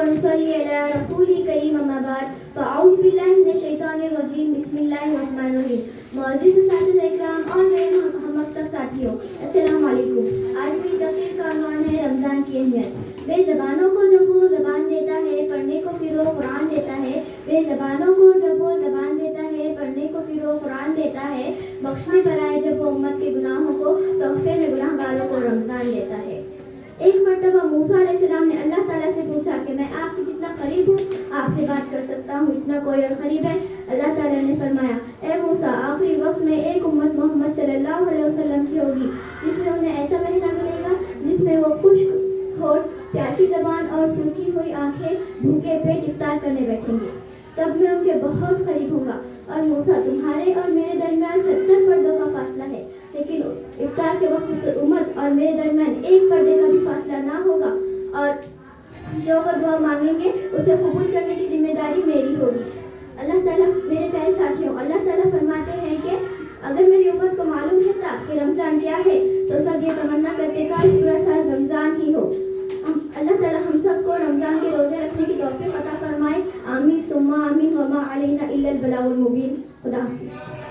ونصلي على رسول کریم اما بعد فاعوذ باللہ من الشیطان الرجیم بسم اللہ الرحمن الرحیم. معزز اساتذہ اکرام اور میرے ہم مکتب ساتھیوں، السلام علیکم. آج میری تقریر کا عنوان ہے رمضان کی اہمیت. بے زبانوں کو جب وہ زبان دیتا ہے پڑھنے کو پھر وہ قرآن دیتا ہے. بے زبانوں کو جب وہ زبان دیتا ہے پڑھنے کو پھر وہ قرآن دیتا ہے. بخشنے پر آئے جب وہ امت کے گناہوں کو تحفے میں گناہ گاروں کو رمضان دیتا ہے. ایک مرتبہ موسیٰ علیہ السلام نے اللہ تعالیٰ سے پوچھا کہ میں آپ کے جتنا قریب ہوں آپ سے بات کر سکتا ہوں، اتنا کوئی اور قریب ہے؟ اللہ تعالیٰ نے فرمایا اے موسیٰ آخری وقت میں ایک امت محمد صلی اللہ علیہ وسلم کی ہوگی جس میں انہیں ایسا مہینہ ملے گا جس میں وہ خشک ہونٹ، پیاسی زبان اور سوکھی ہوئی آنکھیں بھوکے پیٹ افطار کرنے بیٹھیں گے. تب میں ان کے بہت قریب ہوں گا. اور موسیٰ تمہارے اور میرے درمیان 70 پردوں کا فاصلہ ہے، لیکن افطار کے وقت اس امت اور میرے درمیان ایک پردے کا بھی فاصلہ نہ ہوگا، اور جو وہ دعا مانگیں گے اسے قبول کرنے کی ذمہ داری میری ہوگی. اللہ تعالیٰ میرے پیارے ساتھیوں، اللہ تعالیٰ فرماتے ہیں کہ اگر میری امت کو معلوم رہتا کہ رمضان کیا ہے تو سب یہ تمنا کرتے کاش پورا سال رمضان ہی ہو. اللہ تعالیٰ ہم سب کو رمضان کے روزے رکھنے کی توفیق عطا فرمائے. آمین ثم آمین. وما علینا الا البلاغ المبین. خدا حافظ.